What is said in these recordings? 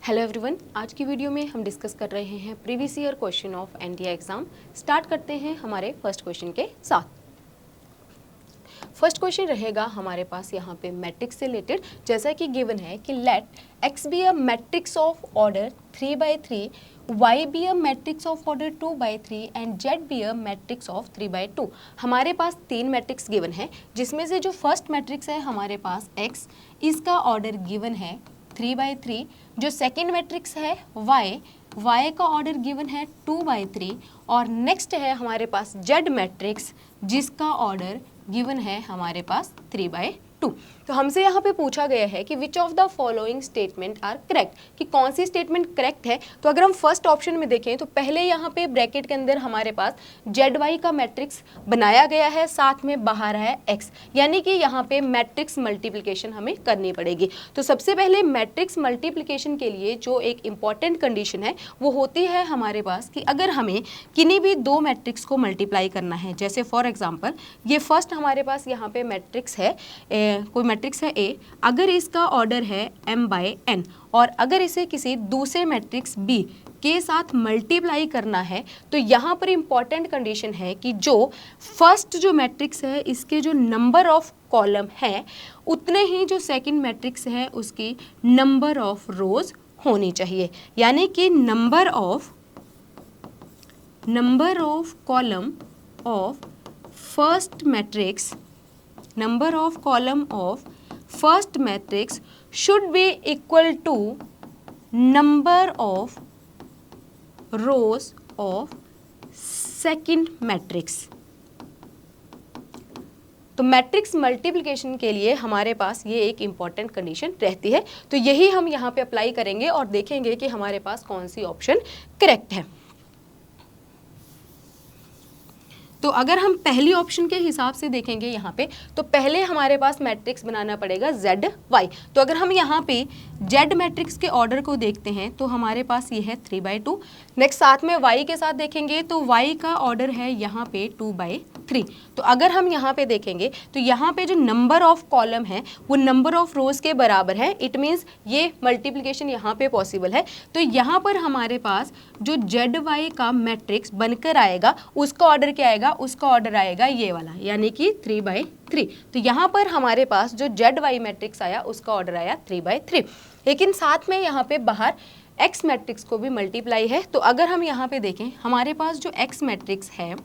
Hello everyone, आज की video में हम डिस्कस कर रहे हैं previous year question of NDA exam. Start करते हैं हमारे फर्स्ट क्वेश्चन के साथ। फर्स्ट क्वेश्चन रहेगा हमारे पास यहाँ पे मैट्रिक्स से रिलेटेड, जैसा कि गिवन है कि let X be a matrix of order 3/3, y be a matrix of order 2/3 and z be a matrix of 3/2। हमारे पास तीन मैट्रिक्स गिवन है, जिसमें से जो फर्स्ट मैट्रिक्स है हमारे पास x, इसका ऑर्डर गिवन है 3/3। जो सेकेंड मैट्रिक्स है y का ऑर्डर गिवन है 2/3 और नेक्स्ट है हमारे पास z मैट्रिक्स, जिसका ऑर्डर गिवन है हमारे पास 3/2। तो हमसे यहाँ पे पूछा गया है कि which of the following statement are correct, कि कौन सी स्टेटमेंट करेक्ट है। तो अगर हम फर्स्ट ऑप्शन में देखें तो पहले यहाँ पे ब्रैकेट के अंदर हमारे पास ZY का मैट्रिक्स बनाया गया है, साथ में बाहर है X, यानी कि यहाँ पे मैट्रिक्स मल्टीप्लिकेशन हमें करनी पड़ेगी। तो सबसे पहले मैट्रिक्स मल्टीप्लिकेशन के लिए जो एक इंपॉर्टेंट कंडीशन है वो होती है हमारे पास कि अगर हमें किन्हीं भी दो मैट्रिक्स को मल्टीप्लाई करना है, जैसे फॉर एग्जाम्पल ये फर्स्ट हमारे पास यहाँ पे मैट्रिक्स है, कोई मैट्रिक्स है A, अगर इसका ऑर्डर है m/n और अगर इसे किसी दूसरे मैट्रिक्स B के साथ मल्टीप्लाई करना है, तो यहाँ पर इंपॉर्टेंट कंडीशन है कि जो फर्स्ट जो मैट्रिक्स है इसके जो नंबर ऑफ कॉलम है उतने ही जो सेकंड मैट्रिक्स है उसकी नंबर ऑफ रोज होनी चाहिए, यानी कि number of column of first matrix, number of column of first matrix should be equal to number of rows of second matrix। तो मैट्रिक्स मल्टीप्लिकेशन के लिए हमारे पास ये एक इम्पॉर्टेंट कंडीशन रहती है। तो यही हम यहाँ पे अप्लाई करेंगे और देखेंगे कि हमारे पास कौन सी ऑप्शन करेक्ट है। तो अगर हम पहली ऑप्शन के हिसाब से देखेंगे यहाँ पे, तो पहले हमारे पास मैट्रिक्स बनाना पड़ेगा ZY। तो अगर हम यहाँ पे Z मैट्रिक्स के ऑर्डर को देखते हैं तो हमारे पास ये है 3/2। नेक्स्ट साथ में Y के साथ देखेंगे तो Y का ऑर्डर है यहाँ पे 2/3। तो अगर हम यहाँ पे देखेंगे तो यहाँ पे जो नंबर ऑफ कॉलम है वो नंबर ऑफ रोज के बराबर है, इट मीन्स ये मल्टीप्लिकेशन यहाँ पे पॉसिबल है। तो यहाँ पर हमारे पास जो ZY का मैट्रिक्स बनकर आएगा उसका ऑर्डर क्या आएगा, उसका ऑर्डर आएगा ये वाला, यानी कि 3/3। तो यहाँ पर हमारे पास जो ZY मैट्रिक्स आया उसका ऑर्डर आया 3/3। लेकिन साथ में यहाँ पे बाहर X मैट्रिक्स को भी मल्टीप्लाई है। तो अगर हम यहाँ पे देखें हमारे पास जो X मैट्रिक्स है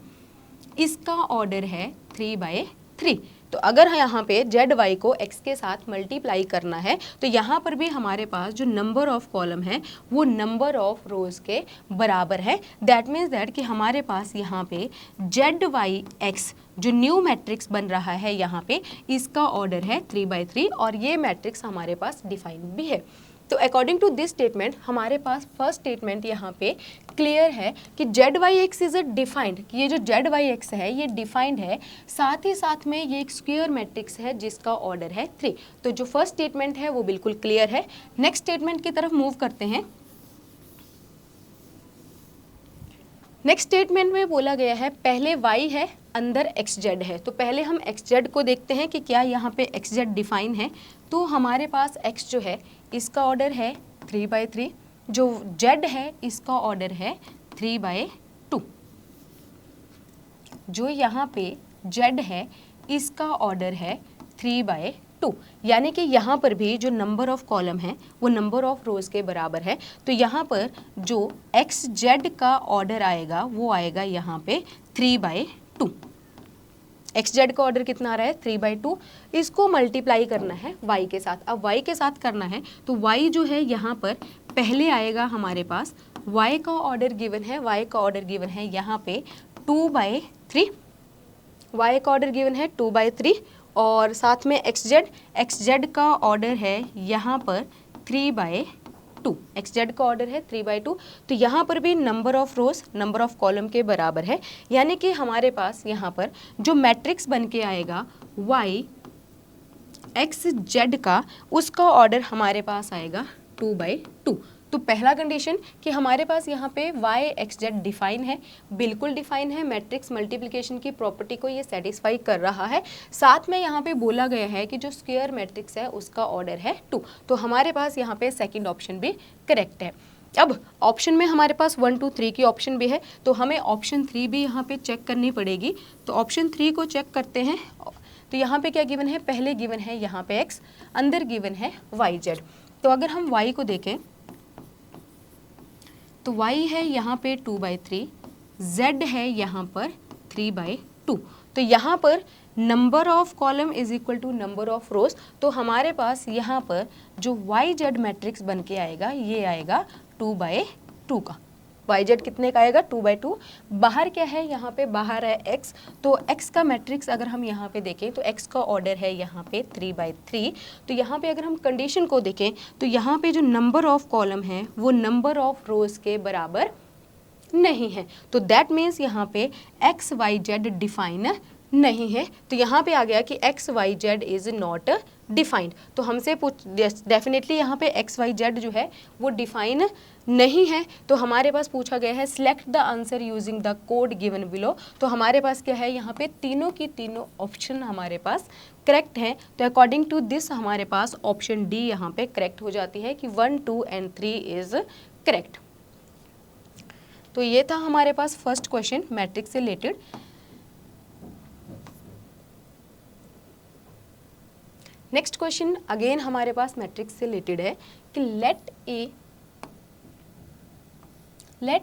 इसका ऑर्डर है 3/3। तो अगर यहाँ पे ZY को X के साथ मल्टीप्लाई करना है तो यहाँ पर भी हमारे पास जो नंबर ऑफ कॉलम है वो नंबर ऑफ रोज के बराबर है। दैट मीन्स दैट कि हमारे पास यहाँ पे ZYX जो न्यू मैट्रिक्स बन रहा है यहाँ पे, इसका ऑर्डर है 3/3 और ये मैट्रिक्स हमारे पास डिफाइंड भी है। तो अकॉर्डिंग टू दिस स्टेटमेंट हमारे पास फर्स्ट स्टेटमेंट यहाँ पे क्लियर है कि ZYX इज अ डिफाइंड, कि ये जो ZYX है ये डिफाइंड है, साथ ही साथ में ये एक स्क्वायर मैट्रिक्स है जिसका ऑर्डर है 3। तो जो फर्स्ट स्टेटमेंट है वो बिल्कुल क्लियर है। नेक्स्ट स्टेटमेंट की तरफ मूव करते हैं। नेक्स्ट स्टेटमेंट में बोला गया है पहले Y है अंदर XZ है। तो पहले हम XZ को देखते हैं कि क्या यहाँ पे XZ डिफाइन है। तो हमारे पास X जो है इसका ऑर्डर है 3/3, जो Z है इसका ऑर्डर है 3/2, जो यहाँ पे Z है इसका ऑर्डर है 3/2, यानी कि यहाँ पर भी जो नंबर ऑफ कॉलम है वो नंबर ऑफ रोज के बराबर है। तो यहाँ पर जो XZ का ऑर्डर आएगा वो आएगा यहाँ पे 3/2। XZ का ऑर्डर कितना आ रहा है 3/2, इसको मल्टीप्लाई करना है Y के साथ। अब Y के साथ करना है तो Y जो है यहाँ पर पहले आएगा हमारे पास, Y का ऑर्डर गिवन है, Y का ऑर्डर गिवन है यहाँ पे 2/3, Y का ऑर्डर गिवन है 2/3 और साथ में XZ का ऑर्डर है यहाँ पर 3/2, XZ का ऑर्डर है 3/2। तो यहाँ पर भी number of rose number of column के बराबर है, यानी कि हमारे पास यहाँ पर जो मैट्रिक्स बन के आएगा YXZ का, उसका ऑर्डर हमारे पास आएगा 2/2। तो पहला कंडीशन कि हमारे पास यहाँ पे y x z डिफाइन है, बिल्कुल डिफाइन है, मैट्रिक्स मल्टीप्लिकेशन की प्रॉपर्टी को ये सेटिस्फाई कर रहा है। साथ में यहाँ पे बोला गया है कि जो स्क्वायर मैट्रिक्स है उसका ऑर्डर है 2। तो हमारे पास यहाँ पे सेकंड ऑप्शन भी करेक्ट है। अब ऑप्शन में हमारे पास 1 2 3 की ऑप्शन भी है, तो हमें ऑप्शन 3 भी यहाँ पे चेक करनी पड़ेगी। तो ऑप्शन 3 को चेक करते हैं। तो यहाँ पे क्या गिवन है, पहले गिवन है यहाँ पे x, अंदर गिवन है y z। तो अगर हम y को देखें तो y है यहाँ पे 2/3, z है यहाँ पर 3/2। तो यहाँ पर number of column is equal to number of rows. तो हमारे पास यहाँ पर जो वाई जेड मैट्रिक्स बन के आएगा ये आएगा 2/2 का। वाई जेड कितने का आएगा, 2/2। बाहर क्या है, यहाँ पे बाहर है x, तो x का मैट्रिक्स अगर हम यहाँ पे देखें तो x का ऑर्डर है यहाँ पे 3/3। तो यहाँ पे अगर हम कंडीशन को देखें तो यहाँ पे जो नंबर ऑफ कॉलम है वो नंबर ऑफ रोज के बराबर नहीं है। तो दैट मीन्स यहाँ पे एक्स वाई जेड डिफाइन नहीं है। तो यहाँ पे आ गया कि X Y Z is not defined. तो हमसे डेफिनेटली यहाँ पे एक्स वाई जेड जो है वो डिफाइन नहीं है। तो हमारे पास पूछा गया है select the answer using the code given below. तो हमारे पास क्या है, यहाँ पे तीनों की तीनों ऑप्शन हमारे पास करेक्ट हैं। तो अकॉर्डिंग टू दिस हमारे पास ऑप्शन डी यहाँ पे करेक्ट हो जाती है कि 1 2 एंड 3 इज करेक्ट। तो ये था हमारे पास फर्स्ट क्वेश्चन मैट्रिक्स से रिलेटेड। नेक्स्ट क्वेश्चन अगेन हमारे पास मैट्रिक्स से रिलेटेड है कि let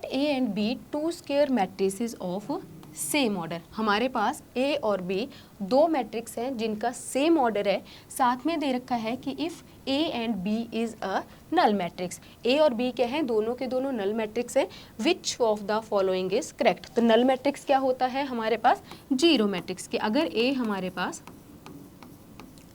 A and B two square matrices of same order. हमारे पास ए और बी दो मैट्रिक्स हैं जिनका सेम ऑर्डर है। साथ में दे रखा है कि if A and B is a null matrix. A और बी क्या है, दोनों के दोनों नल मैट्रिक्स है। विच of the following is correct. तो नल मैट्रिक्स क्या होता है हमारे पास, जीरो मैट्रिक्स के। अगर ए हमारे पास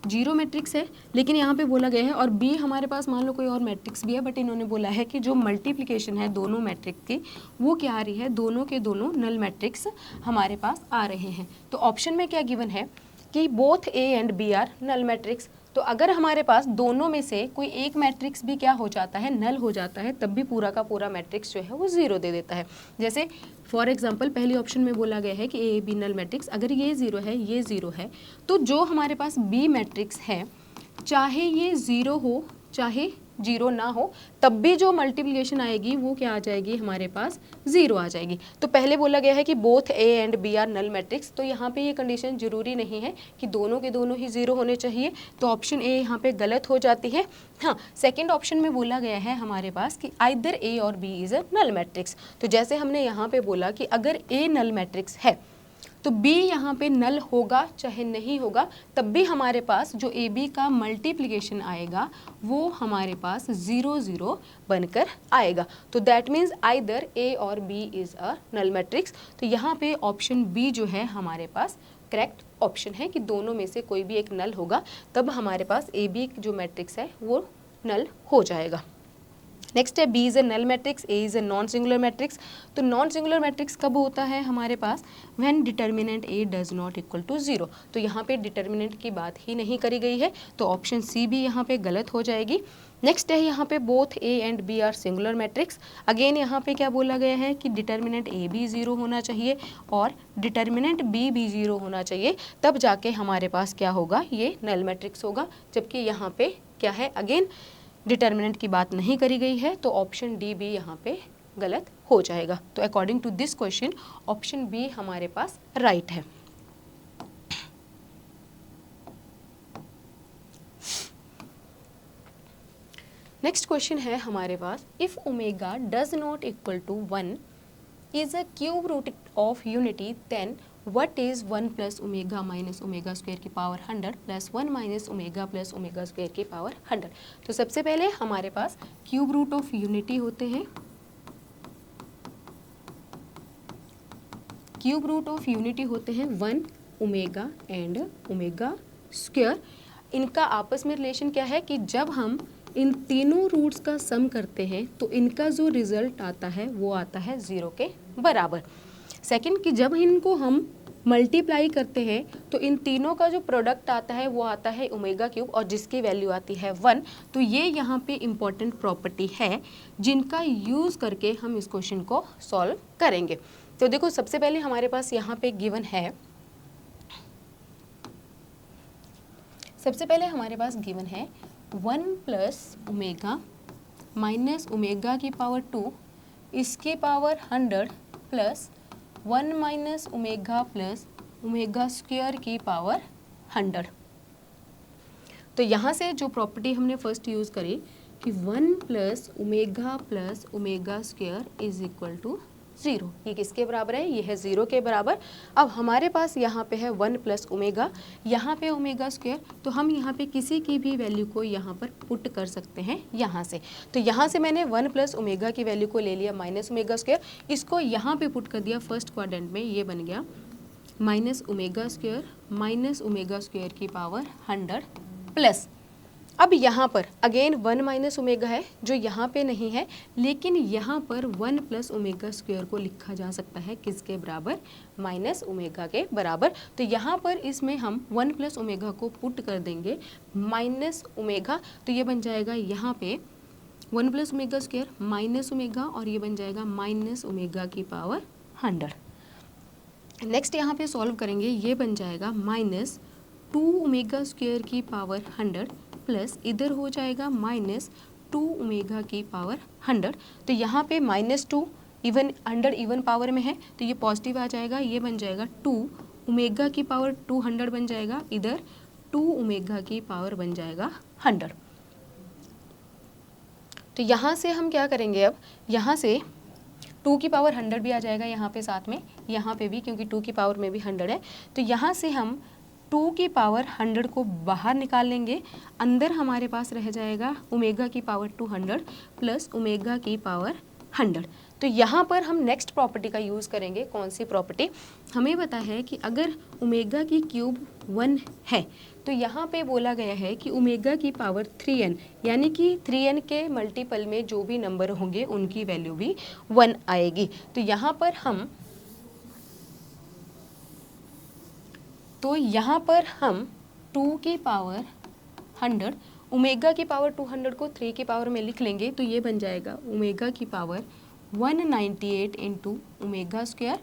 जीरो मैट्रिक्स है लेकिन यहाँ पे बोला गया है, और बी हमारे पास मान लो कोई और मैट्रिक्स भी है, बट इन्होंने बोला है कि जो मल्टीप्लिकेशन है दोनों मैट्रिक्स की वो क्या आ रही है, दोनों के दोनों नल मैट्रिक्स हमारे पास आ रहे हैं। तो ऑप्शन में क्या गिवन है कि both A and B are null matrix. तो अगर हमारे पास दोनों में से कोई एक मैट्रिक्स भी क्या हो जाता है, नल हो जाता है, तब भी पूरा का पूरा मैट्रिक्स जो है वो ज़ीरो दे देता है। जैसे फॉर एग्जांपल पहली ऑप्शन में बोला गया है कि ए बी नल मैट्रिक्स, अगर ये ज़ीरो है ये ज़ीरो है, तो जो हमारे पास बी मैट्रिक्स है चाहे ये ज़ीरो हो चाहे जीरो ना हो, तब भी जो मल्टीप्लिकेशन आएगी वो क्या आ जाएगी, हमारे पास ज़ीरो आ जाएगी। तो पहले बोला गया है कि both A and B are null matrix. तो यहाँ पे ये कंडीशन जरूरी नहीं है कि दोनों के दोनों ही ज़ीरो होने चाहिए। तो ऑप्शन ए यहाँ पे गलत हो जाती है। हाँ, सेकंड ऑप्शन में बोला गया है हमारे पास कि आइदर ए और B is a null matrix. तो जैसे हमने यहाँ पे बोला कि अगर ए नल मैट्रिक्स है तो बी यहाँ पे नल होगा चाहे नहीं होगा, तब भी हमारे पास जो ए बी का मल्टीप्लिकेशन आएगा वो हमारे पास 0 0 बनकर आएगा। तो दैट मीन्स आइदर ए और B is a null matrix. तो यहाँ पे ऑप्शन बी जो है हमारे पास करेक्ट ऑप्शन है कि दोनों में से कोई भी एक नल होगा, तब हमारे पास ए बी जो मैट्रिक्स है वो नल हो जाएगा। नेक्स्ट है B is a null matrix, A is a non singular matrix. तो नॉन सिंगुलर मैट्रिक्स कब होता है हमारे पास, when determinant A does not equal to 0। तो यहाँ पे डिटर्मिनेंट की बात ही नहीं करी गई है, तो ऑप्शन सी भी यहाँ पे गलत हो जाएगी। नेक्स्ट है यहाँ पे both A and B are singular matrix. Again यहाँ पे क्या बोला गया है कि डिटर्मिनेंट ए भी 0 होना चाहिए और डिटर्मिनेंट बी भी 0 होना चाहिए, तब जाके हमारे पास क्या होगा, ये नल मैट्रिक्स होगा। जबकि यहाँ पे क्या है, अगेन डिटर्मिनेंट की बात नहीं करी गई है, तो ऑप्शन डी भी यहाँ पे गलत हो जाएगा। तो according to this question option B हमारे पास राइट है। नेक्स्ट क्वेश्चन है हमारे पास, if omega does not equal to 1 is a cube root of unity, then what is 1 plus omega minus omega square की power 100 plus 1 minus omega plus omega square की power 100। तो सबसे पहले हमारे पास क्यूब रूट ऑफ यूनिटी होते हैं। Cube root of unity होते हैं 1 ओमेगा एंड ओमेगा स्क्वायर। इनका आपस में रिलेशन क्या है कि जब हम इन तीनों रूट्स का सम करते हैं तो इनका जो रिजल्ट आता है वो आता है 0 के बराबर। सेकंड कि जब इनको हम मल्टीप्लाई करते हैं तो इन तीनों का जो प्रोडक्ट आता है वो आता है ओमेगा क्यूब और जिसकी वैल्यू आती है 1। तो ये यहाँ पे इम्पॉर्टेंट प्रॉपर्टी है जिनका यूज़ करके हम इस क्वेश्चन को सॉल्व करेंगे। तो देखो सबसे पहले हमारे पास यहाँ पे गिवन है, सबसे पहले हमारे पास गिवन है 1 प्लस ओमेगा माइनस ओमेगा की पावर 2 इसकी power 100 plus 1 minus omega plus omega square की पावर 100। तो यहाँ से जो प्रॉपर्टी हमने फर्स्ट यूज़ करी कि 1 plus omega square is equal to 0, ये किसके बराबर है, ये है 0 के बराबर। अब हमारे पास यहाँ पे है 1 प्लस ओमेगा, यहाँ पे ओमेगा स्क्वायर, तो हम यहाँ पे किसी की भी वैल्यू को यहाँ पर पुट कर सकते हैं यहाँ से। तो यहाँ से मैंने 1 प्लस ओमेगा की वैल्यू को ले लिया माइनस ओमेगा स्क्वायर, इसको यहाँ पे पुट कर दिया फर्स्ट क्वाड्रेंट में, ये बन गया माइनस ओमेगा स्क्वायर की पावर 100 प्लस। अब यहाँ पर अगेन 1 माइनस ओमेगा है जो यहाँ पे नहीं है, लेकिन यहाँ पर 1 प्लस ओमेगा स्क्वायर को लिखा जा सकता है किसके बराबर, माइनस ओमेगा के बराबर। तो यहाँ पर इसमें हम 1 प्लस ओमेगा को पुट कर देंगे माइनस ओमेगा, तो ये बन जाएगा यहाँ पे 1 plus omega square minus omega और ये बन जाएगा माइनस ओमेगा की पावर 100। नेक्स्ट यहाँ पे सॉल्व करेंगे, ये बन जाएगा माइनस 2 ओमेगा स्क्वायर की पावर 100 प्लस इधर हो जाएगा माइनस 2 ओमेगा की पावर 100। तो यहाँ पे -2 इवन 100 इवन पावर में है तो ये पॉजिटिव आ जाएगा, ये बन जाएगा 2 ओमेगा की पावर 200 बन जाएगा, इधर 2 ओमेगा की पावर बन जाएगा 100। तो यहाँ से हम क्या करेंगे, अब यहाँ से 2 की पावर 100 भी आ जाएगा यहाँ पे साथ में, यहाँ पे भी क्योंकि 2 की पावर में भी 100 है। तो यहाँ से हम 2 की पावर 100 को बाहर निकाल लेंगे, अंदर हमारे पास रह जाएगा ओमेगा की पावर 200 प्लस ओमेगा की पावर 100। तो यहाँ पर हम नेक्स्ट प्रॉपर्टी का यूज़ करेंगे, कौन सी प्रॉपर्टी, हमें पता है कि अगर ओमेगा की क्यूब 1 है तो यहाँ पे बोला गया है कि ओमेगा की पावर 3n यानी कि 3n के मल्टीपल में जो भी नंबर होंगे उनकी वैल्यू भी 1 आएगी। तो यहाँ पर हम 2 की पावर 100 ओमेगा की पावर 200 को 3 की पावर में लिख लेंगे, तो ये बन जाएगा ओमेगा की power 198 into omega square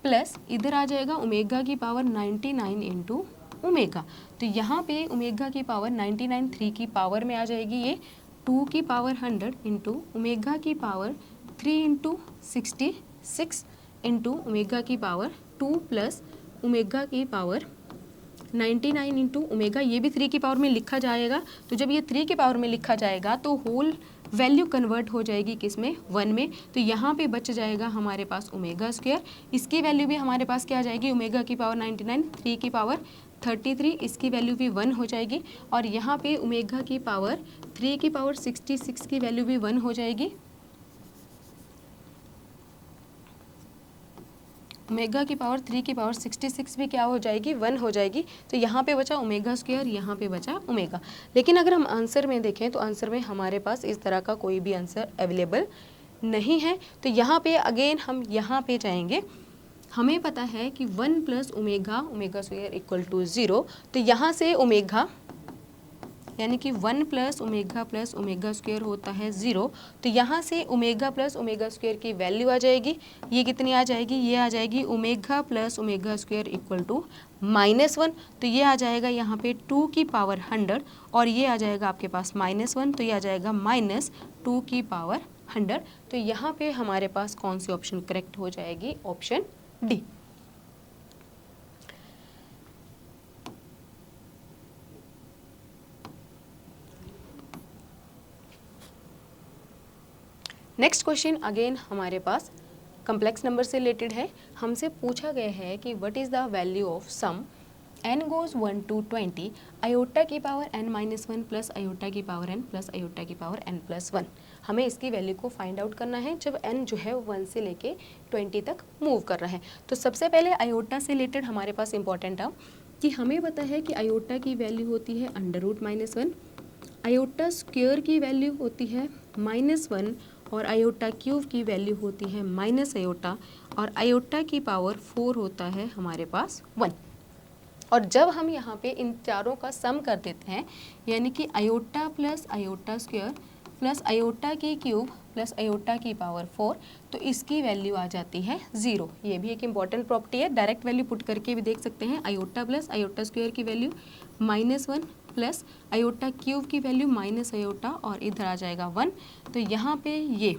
plus इधर आ जाएगा ओमेगा की पावर 99 इंटू ओमेगा। तो यहाँ पे ओमेगा की पावर 99 3 की पावर में आ जाएगी, ये 2 की पावर 100 इंटू ओमेगा की पावर 3 इंटू 66 इंटू ओमेगा की पावर 2 प्लस ओमेगा की पावर 99 इंटू ओमेगा, ये भी 3 की पावर में लिखा जाएगा। तो जब ये 3 की पावर में लिखा जाएगा तो होल वैल्यू कन्वर्ट हो जाएगी किस में, 1 में। तो यहाँ पे बच जाएगा हमारे पास ओमेगा स्क्वायर, इसकी वैल्यू भी हमारे पास क्या आ जाएगी, ओमेगा की पावर 99 3 की पावर 33, इसकी वैल्यू भी 1 हो जाएगी। और यहाँ पे ओमेगा की पावर 3 की पावर 66 की वैल्यू भी 1 हो जाएगी, ओमेगा की पावर 3 की पावर 66 भी क्या हो जाएगी, 1 हो जाएगी। तो यहाँ पे बचा ओमेगा स्क्वायर, यहाँ पे बचा ओमेगा। लेकिन अगर हम आंसर में देखें तो आंसर में हमारे पास इस तरह का कोई भी आंसर अवेलेबल नहीं है। तो यहाँ पे अगेन हम यहाँ पे जाएंगे, हमें पता है कि 1 plus omega square equal to 0। तो यहाँ से ओमेगा यानी कि 1 प्लस ओमेगा स्क्वायर होता है 0। तो यहाँ से ओमेगा प्लस ओमेगा स्क्वायर की वैल्यू आ जाएगी, ये कितनी आ जाएगी, ये आ जाएगी omega plus omega square equal to -1। तो ये आ जाएगा यहाँ पे 2 की पावर 100 और ये आ जाएगा आपके पास -1, तो ये आ जाएगा -2 की पावर 100। तो यहाँ पे हमारे पास कौन सी ऑप्शन करेक्ट हो जाएगी, option D. Next question again हमारे पास कम्प्लेक्स नंबर से रिलेटेड है। हमसे पूछा गया है कि what is the value of sum n goes 1 to 20 iota की पावर n-1 प्लस आयोटा की पावर n प्लस आयोटा की पावर n+1। हमें इसकी वैल्यू को फाइंड आउट करना है जब n जो है 1 से लेके 20 तक मूव कर रहा है। तो सबसे पहले आयोटा से रिलेटेड हमारे पास इंपॉर्टेंट है कि हमें पता है कि आयोटा की वैल्यू होती है √-1, आयोटा स्क्वायर की वैल्यू होती है -1 और आयोटा क्यूब की वैल्यू होती है माइनस आयोटा, और आयोटा की पावर 4 होता है हमारे पास 1। और जब हम यहाँ पे इन चारों का सम कर देते हैं, यानी कि iota plus iota square plus iota की क्यूब प्लस आयोटा की पावर 4, तो इसकी वैल्यू आ जाती है 0। ये भी एक इम्पॉर्टेंट प्रॉपर्टी है, डायरेक्ट वैल्यू पुट करके भी देख सकते हैं। आयोटा प्लस आयोटा स्क्वायर की वैल्यू -1 प्लस आयोटा क्यूब की वैल्यू माइनस आयोटा, और इधर आ जाएगा 1। तो यहाँ पे ये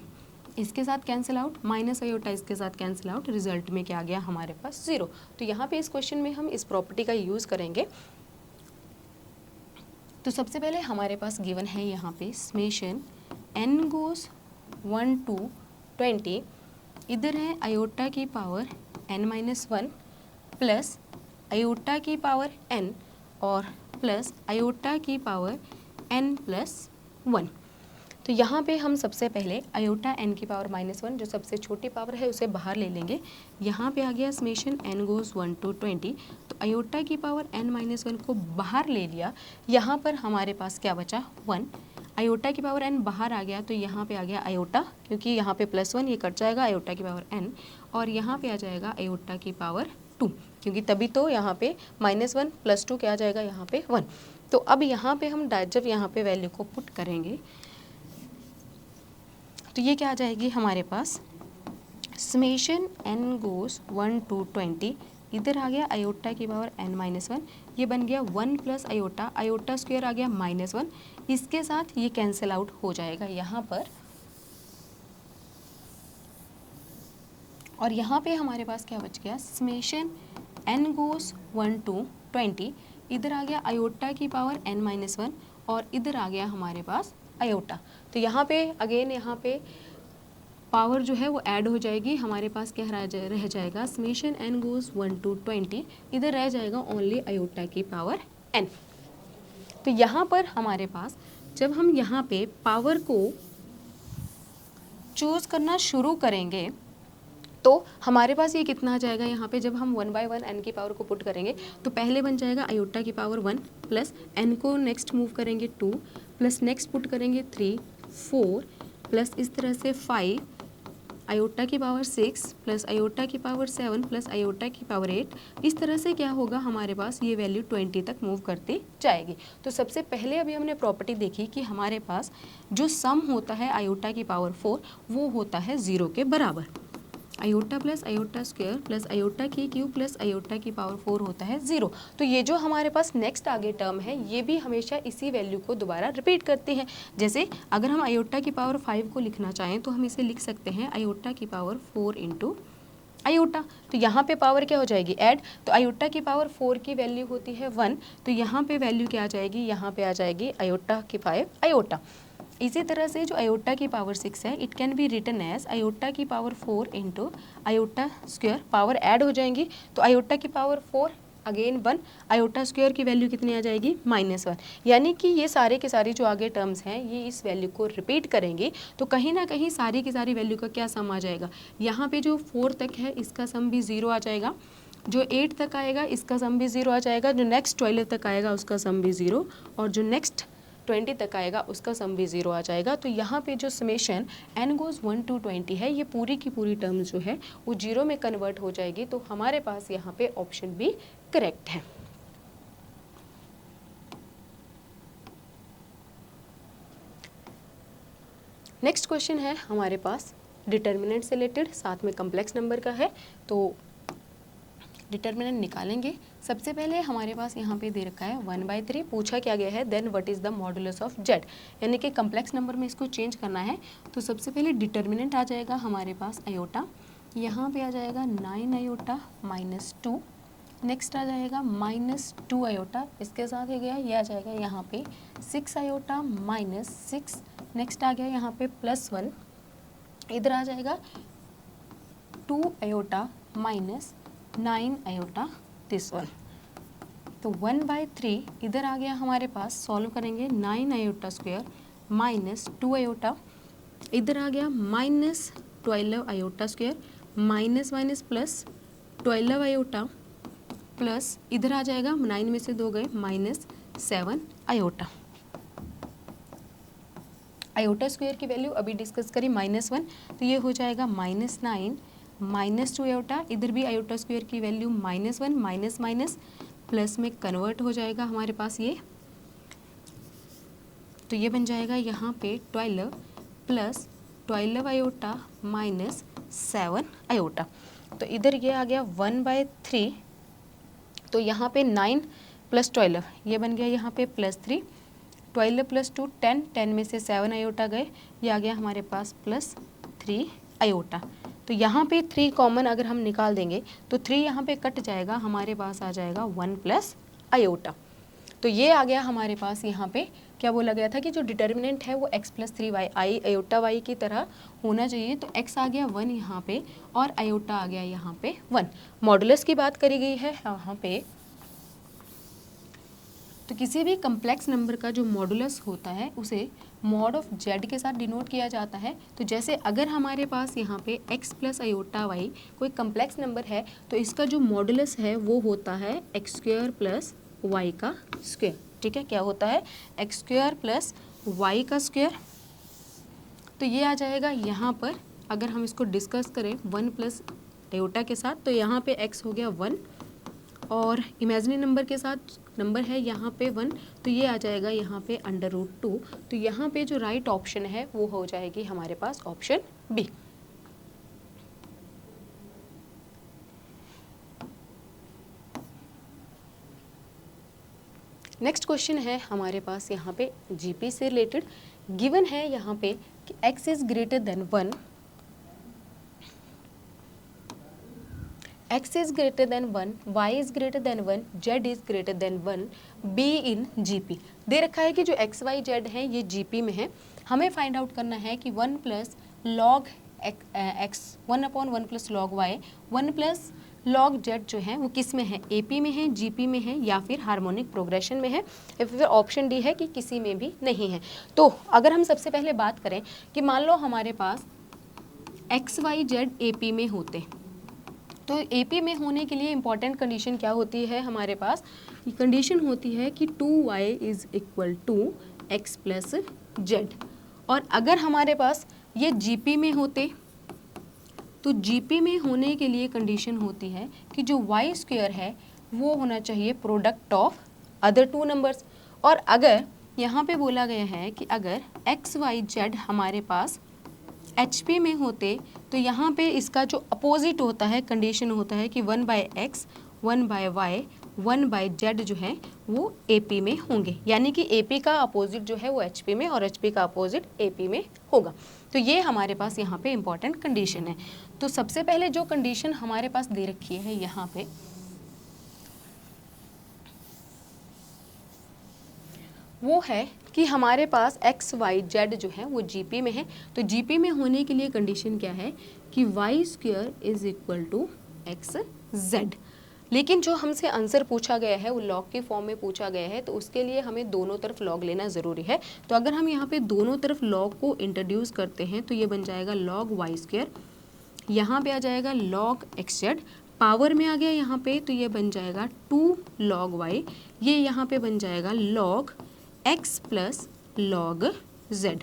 इसके साथ कैंसिल आउट, माइनस आयोटा इसके साथ कैंसिल आउट, रिजल्ट में क्या आ गया हमारे पास 0। तो यहाँ पे इस क्वेश्चन में हम इस प्रॉपर्टी का यूज़ करेंगे। तो सबसे पहले हमारे पास गिवन है यहाँ पे समेशन n गोज़ 1 to 20, इधर है आयोटा की पावर n-1 प्लस आयोटा की पावर n और प्लस आयोटा की पावर n+1। तो यहाँ पे हम सबसे पहले आयोटा n की पावर -1 जो सबसे छोटी पावर है उसे बाहर ले लेंगे। यहाँ पे आ गया समेशन n गोज़ 1 to 20, तो आयोटा की पावर n-1 को बाहर ले लिया। यहाँ पर हमारे पास क्या बचा 1, आयोटा की पावर n बाहर आ गया, तो यहाँ पे आ गया आयोटा, क्योंकि यहाँ पे +1 ये कट जाएगा, आयोटा की पावर n, और यहाँ पे आ जाएगा आयोटा की पावर 2, क्योंकि तभी तो यहाँ पे -1 + 2 क्या आ जाएगा यहाँ पे 1। तो अब यहाँ पे हम जब यहाँ पे वैल्यू को पुट करेंगे तो ये क्या आ जाएगी हमारे पास समेशन n गोज़ 1 to 20, इधर आ गया आयोटा की पावर n-1, ये बन गया 1 प्लस आयोटा, आयोटा स्क्वायर आ गया -1, इसके साथ ये कैंसिल आउट हो जाएगा यहाँ पर। और यहाँ पे हमारे पास क्या बच गया समेशन n गोज़ 1 to 20, इधर आ गया आयोटा की पावर n-1 और इधर आ गया हमारे पास आयोटा। तो यहाँ पे अगेन यहाँ पे पावर जो है वो ऐड हो जाएगी, हमारे पास क्या रह जाएगा समेशन n गोज़ 1 to 20, इधर रह जाएगा ओनली आयोटा की पावर n। तो यहाँ पर हमारे पास जब हम यहाँ पे पावर को चूज़ करना शुरू करेंगे तो हमारे पास ये कितना आ जाएगा, यहाँ पे जब हम 1 by 1 n की पावर को पुट करेंगे तो पहले बन जाएगा आयोटा की पावर 1 प्लस n को नेक्स्ट मूव करेंगे 2 प्लस नेक्स्ट पुट करेंगे 3 4 प्लस इस तरह से 5 आयोटा की पावर 6 प्लस आयोटा की पावर 7 प्लस आयोटा की पावर 8, इस तरह से क्या होगा हमारे पास ये वैल्यू 20 तक मूव करती जाएगी। तो सबसे पहले अभी हमने प्रॉपर्टी देखी कि हमारे पास जो सम होता है आयोटा की पावर 4 वो होता है 0 के बराबर। Iota plus iota square plus iota की क्यूब प्लस आयोटा की पावर 4 होता है 0। तो ये जो हमारे पास नेक्स्ट आगे टर्म है ये भी हमेशा इसी वैल्यू को दोबारा रिपीट करती है। जैसे अगर हम आयोटा की पावर 5 को लिखना चाहें तो हम इसे लिख सकते हैं आयोटा की पावर 4 इंटू आयोटा। तो यहाँ पे पावर क्या हो जाएगी ऐड, तो आयोटा की पावर 4 की वैल्यू होती है 1, तो यहाँ पे वैल्यू क्या आ जाएगी, यहाँ पे आ जाएगी आयोटा की 5 आयोटा। इसी तरह से जो आयोटा की पावर 6 है it can be written as iota की power 4 into iota square, power add हो जाएंगी तो आयोटा की पावर 4 अगेन 1, आयोटा स्क्वायर की वैल्यू कितनी आ जाएगी -1। यानी कि ये सारे के सारे जो आगे टर्म्स हैं ये इस वैल्यू को रिपीट करेंगे, तो कहीं ना कहीं सारी की सारी वैल्यू का क्या सम आ जाएगा, यहाँ पे जो 4 तक है इसका सम भी 0 आ जाएगा, जो 8 तक आएगा इसका सम भी 0 आ जाएगा, जो नेक्स्ट 12 तक आएगा उसका सम भी 0, और जो नेक्स्ट 20 तक आएगा उसका सम भी 0 आ जाएगा। तो यहाँ पे जो समेशन n गोज़ 1 to 20 है ये पूरी की पूरी टर्म जो है वो 0 में कन्वर्ट हो जाएगी। तो हमारे पास यहाँ पे ऑप्शन बी करेक्ट है। नेक्स्ट क्वेश्चन है हमारे पास डिटर्मिनेंट से रिलेटेड, साथ में कम्प्लेक्स नंबर का है। तो डिटर्मिनेंट निकालेंगे। सबसे पहले हमारे पास यहाँ पे दे रखा है 1/3, पूछा क्या गया है then what is the modulus of z, यानी कि कम्प्लेक्स नंबर में इसको चेंज करना है। तो सबसे पहले डिटर्मिनेंट आ जाएगा हमारे पास आयोटा, यहाँ पे आ जाएगा 9 आयोटा -2, नेक्स्ट आ जाएगा -2 आयोटा, इसके साथ ही गया ये आ जाएगा यहाँ पे 6 आयोटा -6, नेक्स्ट आ गया यहाँ पे +1, इधर आ जाएगा 2 आयोटा -9 आयोटा दिस वन। तो 1/3 इधर आ गया हमारे पास, सॉल्व करेंगे 9 आयोटा स्क्वायर -2 आयोटा, इधर आ गया -12 iota square, minus minus plus 12 iota, plus इधर आ जाएगा 9 में से 2 गए -7 आयोटा। आयोटा स्क्वायर की वैल्यू अभी डिस्कस करी -1, तो ये हो जाएगा -9 -2 आयोटा, इधर भी आयोटा स्क्वायर की वैल्यू -1 माइनस माइनस प्लस में कन्वर्ट हो जाएगा हमारे पास ये, तो ये बन जाएगा यहाँ पे 12 प्लस 12 आयोटा माइनस 7 आयोटा, तो इधर ये आ गया 1/3, तो यहाँ पे 9 प्लस 12 ये बन गया यहाँ पे +3, 12 + 2 10, 10 में से 7 आयोटा गए, ये आ गया हमारे पास +3 आयोटा। तो यहाँ पे 3 कॉमन अगर हम निकाल देंगे तो 3 यहाँ पे कट जाएगा, हमारे पास आ जाएगा 1 प्लस आयोटा। तो ये आ गया हमारे पास, यहाँ पे क्या बोला गया था कि जो डिटर्मिनेंट है वो x + 3y आई आयोटा y की तरह होना चाहिए, तो x आ गया 1 यहाँ पे और आयोटा आ गया यहाँ पे 1। मॉडुलस की बात करी गई है यहाँ पे, तो किसी भी कम्प्लेक्स नंबर का जो मॉडुलस होता है उसे मॉड ऑफ z के साथ डिनोट किया जाता है। तो जैसे अगर हमारे पास यहाँ पे x + आयोटा y कोई कम्प्लेक्स नंबर है तो इसका जो मॉडुलस है वो होता है x² + y का स्क्वायर, ठीक है, क्या होता है x² + y का स्क्वायर। तो ये आ जाएगा यहाँ पर, अगर हम इसको डिस्कस करें 1 प्लस आयोटा के साथ, तो यहाँ पे x हो गया 1 और इमेजिनरी नंबर के साथ नंबर है यहाँ पे 1, तो ये आ जाएगा यहाँ पे √2। तो यहाँ पे जो राइट ऑप्शन है वो हो जाएगी हमारे पास ऑप्शन बी। नेक्स्ट क्वेश्चन है हमारे पास यहाँ पे जीपी से रिलेटेड, गिवन है यहाँ पे कि x is greater than 1, x is greater than 1, y is greater than 1, z is greater than 1, b in GP. दे रखा है कि जो x y z है ये जीपी में है, हमें फाइंड आउट करना है कि 1 + log x 1/1 + log y 1 + log z जो है वो किस में है, एपी में है, जीपी में है या फिर हार्मोनिक प्रोग्रेशन में है, या फिर ऑप्शन डी है कि किसी में भी नहीं है। तो अगर हम सबसे पहले बात करें कि मान लो हमारे पास एक्स वाई जेड एपी में होते, तो एपी में होने के लिए इंपॉर्टेंट कंडीशन क्या होती है हमारे पास, कंडीशन होती है कि 2y = x + z। और अगर हमारे पास ये जीपी में होते तो जीपी में होने के लिए कंडीशन होती है कि जो y² है वो होना चाहिए प्रोडक्ट ऑफ अदर 2 नंबर्स। और अगर यहाँ पे बोला गया है कि अगर x y z हमारे पास HP में होते तो यहाँ पे इसका जो अपोजिट होता है कंडीशन होता है कि 1/x 1/y 1/z जो है वो AP में होंगे, यानी कि AP का अपोजिट जो है वो HP में और HP का अपोजिट AP में होगा। तो ये हमारे पास यहाँ पे इम्पॉर्टेंट कंडीशन है। तो सबसे पहले जो कंडीशन हमारे पास दे रखी है यहाँ पे, वो है कि हमारे पास x y z जो है वो जीपी में है। तो जीपी में होने के लिए कंडीशन क्या है कि y² = xz। लेकिन जो हमसे आंसर पूछा गया है वो लॉग के फॉर्म में पूछा गया है, तो उसके लिए हमें दोनों तरफ लॉग लेना ज़रूरी है। तो अगर हम यहाँ पे दोनों तरफ लॉग को इंट्रोड्यूस करते हैं तो ये बन जाएगा log y², यहाँ पे आ जाएगा log xz, पावर में आ गया यहाँ पे तो ये बन जाएगा 2 log y, ये यहाँ पे बन जाएगा log x + log z,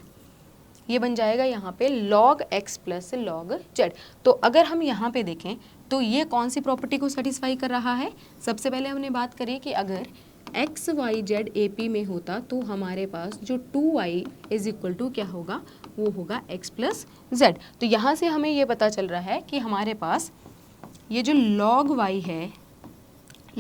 ये बन जाएगा यहाँ पे log x + log z। तो अगर हम यहाँ पे देखें तो ये कौन सी प्रॉपर्टी को सेटिस्फाई कर रहा है, सबसे पहले हमने बात करी कि अगर x y z AP में होता तो हमारे पास जो 2y = क्या होगा, वो होगा x + z। तो यहाँ से हमें ये पता चल रहा है कि हमारे पास ये जो log y है,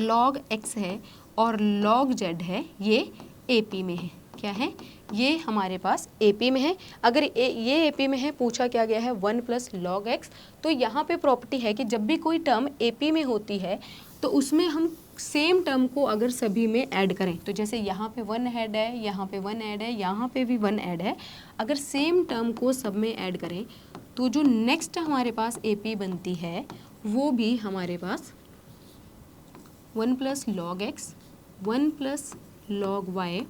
log x है और log z है ये AP में है। क्या है, ये हमारे पास AP में है। अगर ये AP में है, पूछा क्या गया है 1 + log x, तो यहाँ पे प्रॉपर्टी है कि जब भी कोई टर्म AP में होती है तो उसमें हम सेम टर्म को अगर सभी में ऐड करें, तो जैसे यहाँ पे 1 ऐड है, यहाँ पे 1 ऐड है, यहाँ पे भी 1 ऐड है, अगर सेम टर्म को सब में ऐड करें तो जो नेक्स्ट हमारे पास AP बनती है वो भी हमारे पास 1 + log x 1 + log y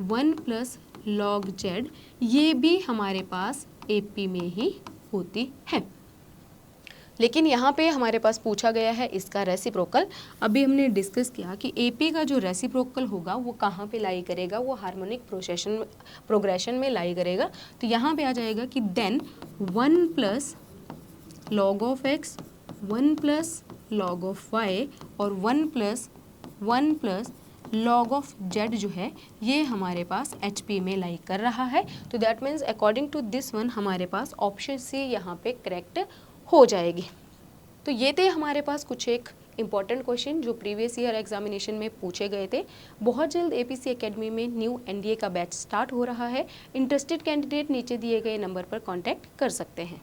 1 + log z, ये भी हमारे पास AP में ही होती है। लेकिन यहाँ पे हमारे पास पूछा गया है इसका रेसिप्रोकल। अभी हमने डिस्कस किया कि AP का जो रेसिप्रोकल होगा वो कहाँ पे लाई करेगा, वो हार्मोनिक प्रोग्रेशन में लाई करेगा। तो यहाँ पे आ जाएगा कि then 1 plus log of x, 1 plus log of y और 1 प्लस लॉग ऑफ z जो है ये हमारे पास HP में लाई कर रहा है। तो that means according to this one हमारे पास ऑप्शन सी यहाँ पे करेक्ट हो जाएगी। तो ये थे हमारे पास कुछ एक इम्पॉर्टेंट क्वेश्चन जो प्रीवियस ईयर एग्जामिनेशन में पूछे गए थे। बहुत जल्द APC एकेडमी में न्यू NDA का बैच स्टार्ट हो रहा है। इंटरेस्टेड कैंडिडेट नीचे दिए गए नंबर पर कांटेक्ट कर सकते हैं।